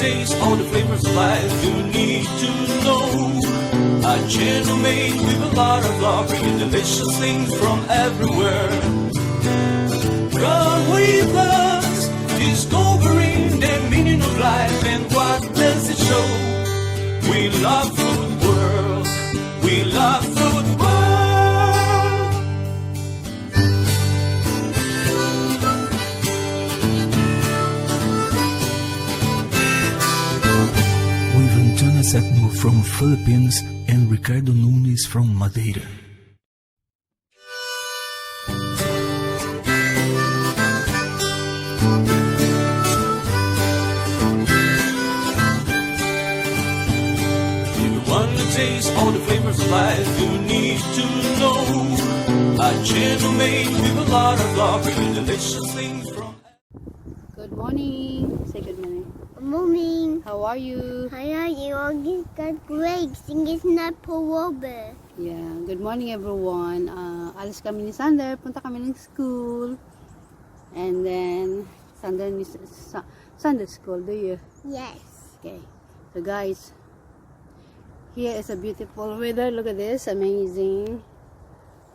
taste all the flavors of life you need to know. A channel made with a lot of love, bringing delicious things from everywhere. Come with us, discovering the meaning of life and what does it show. We love food world, we love food world. With Antonia Septimo from Philippines and Ricardo Nunes from Madeira. Taste all the flavors of life you need to know. A channel made with a lot of love, bringing delicious things from. Good morning. Say good morning. Good morning. How are you? How are you? I got great. Sing is not pullover. Yeah. Good morning, everyone. Alis kami ni Sander. Punta kami ng school. And then Sunday school. Do you? Yes. Okay. So guys, here is a beautiful weather. Look at this. Amazing.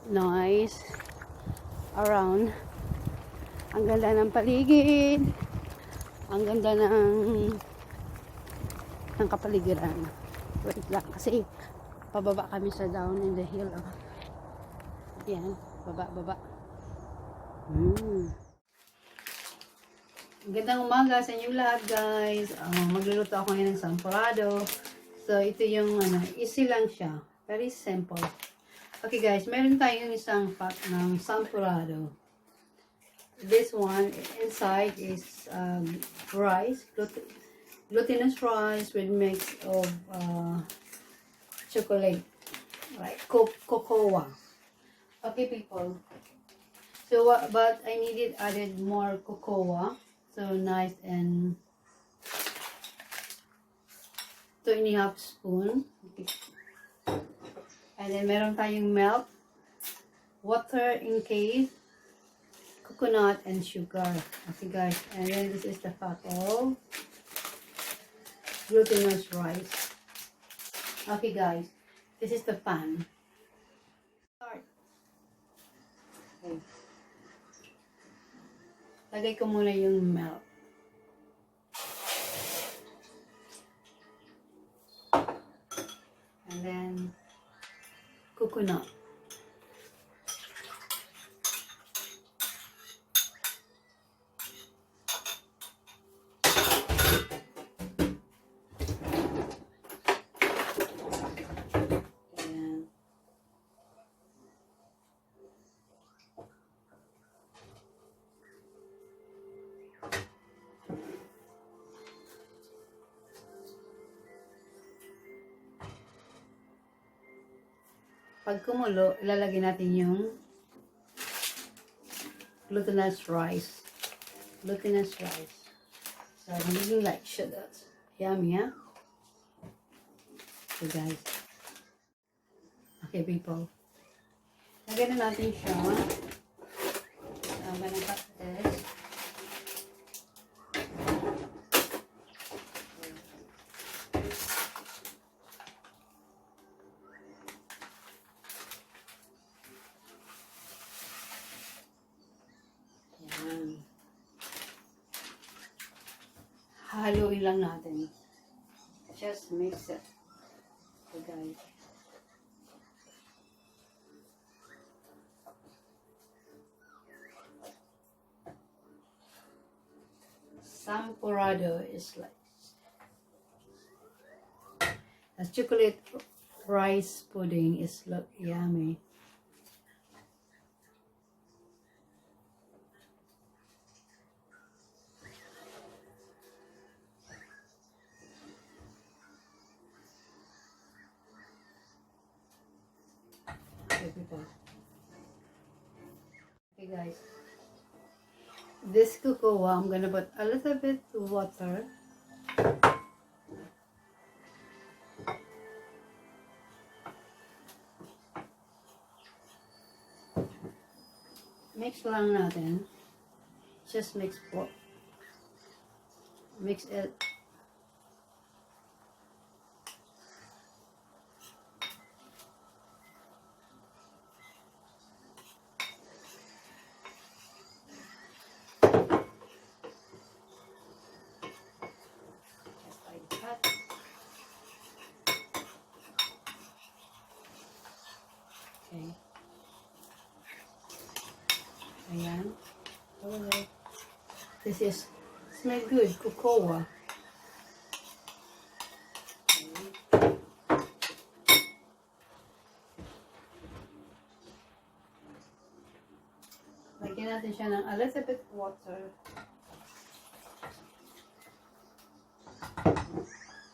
Nice. Around. Ang ganda ng paligid. Ang ganda ng kapaligiran. Wait lang. Kasi pababa kami sa down in the hill. Oh. Yan. Baba. Gandang umaga sa inyo lahat, guys. Magluluto ako ngayon ng champorado. So, ito yung, easy lang siya. Very simple. Okay, guys. Meron tayong isang pack ng champorado. This one, inside is rice. Glutinous rice with mix of chocolate. Right? Cocoa. Okay, people. So, but I added more cocoa. So, nice and 2.5 spoon. Okay. And then meron tayong milk, water in case, coconut and sugar. Okay guys, and then this is the fat of glutinous rice. Okay guys, this is the pan. Start. Okay. Lagay ko muna yung milk. And then coconut. And pag kumulo, ilalagay natin yung glutinous rice. So, magiging like siya. That's yummy, ha? So, guys. Okay, people. Lagyan na natin siya. So, I'm gonna cut this. Haluin lang natin. Just mix it. So guys. Champorado is like a chocolate rice pudding is look yummy. Okay guys, this cocoa I'm gonna put a little bit water mix lang natin. Just mix it Okay. Ayan. Okay. This is, smell good, cocoa. Lagyan natin siya ng a little bit water.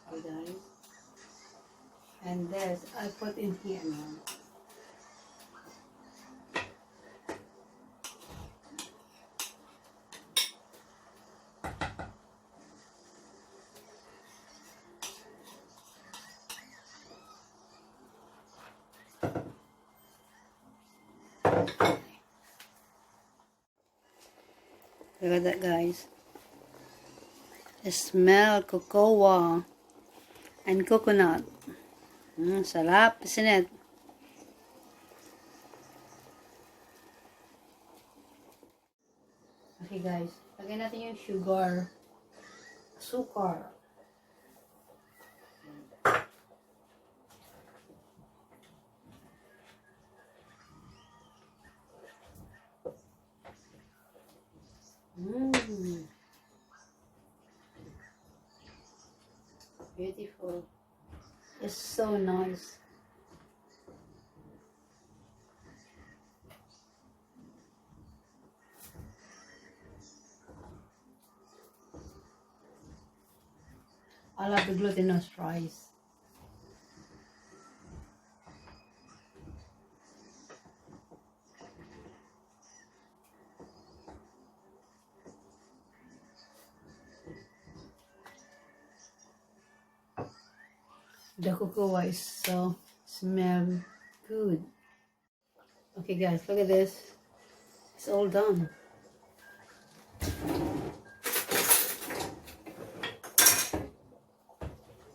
Okay, guys. And this, I put in here now. Look at that, guys. The smell cocoa and coconut. Sarap, isn't it? Okay, guys. Lagyan natin yung sugar. Sukar. Beautiful. It's so nice. I love the glutinous rice. The cocoa is so smell good. Okay, guys, look at this. It's all done.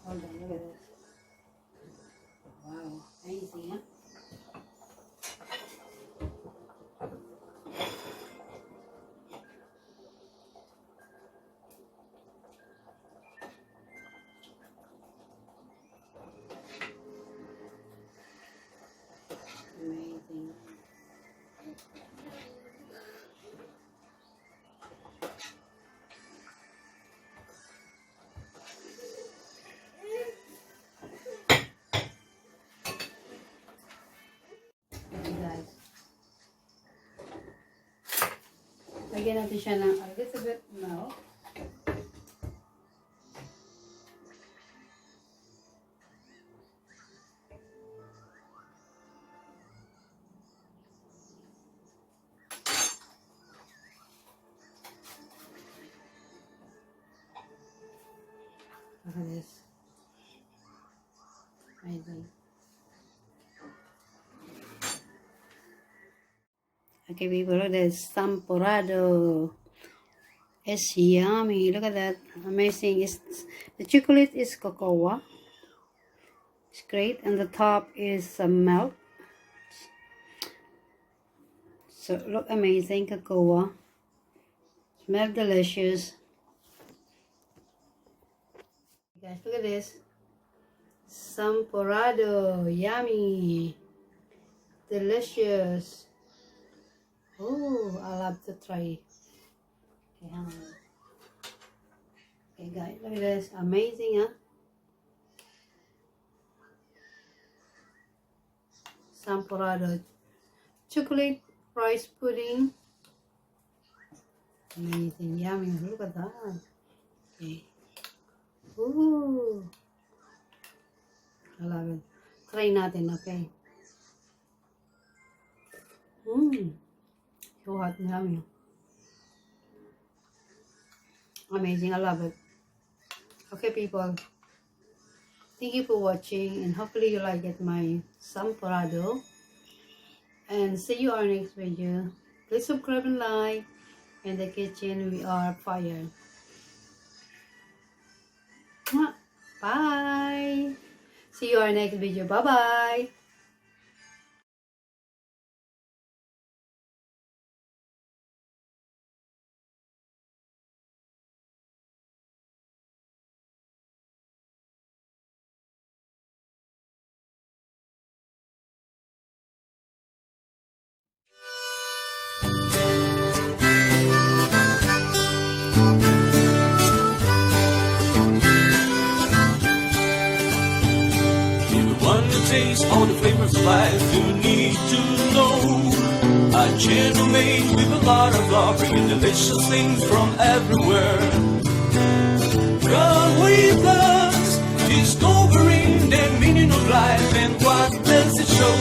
Hold on, look at this. Wow, amazing, huh? Amazing. Okay, guys. Lagyan natin siya ng a little bit milk. Look at this. Amazing. Okay, people, look at this. Champorado. It's yummy. Look at that. Amazing. The chocolate is cocoa. It's great. And the top is some milk. So, look amazing. Cocoa. Smell delicious. Guys, look at this. Champorado. Yummy. Delicious. Oh, I love to try. Okay, hang on. Okay, guys, look at this. Amazing, huh? Champorado. Chocolate rice pudding. Amazing. Yummy. Look at that. Okay. Ooh. I love it. Try natin, okay? So hot and yummy. Amazing. I love it. Okay, people. Thank you for watching, and hopefully you like it, my champorado. And see you on our next video. Please subscribe and like. In the kitchen, we are fire. Bye. See you on our next video. Bye-bye. taste all the flavors of life, you need to know a gentle maid with a lot of love, bringing delicious things from everywhere. Come with us, discovering the meaning of life and what does it show.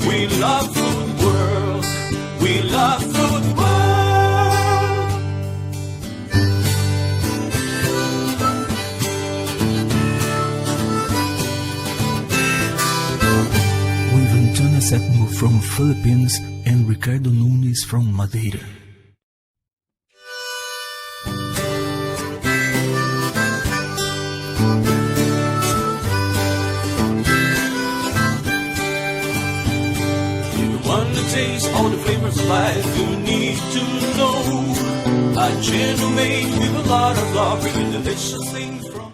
We love food world, we love food world. With Antonia Septimo from Philippines and Ricardo Nunes from Madeira. To taste all the flavors of life, you need to know a gentle maid with a lot of love, bringing delicious things from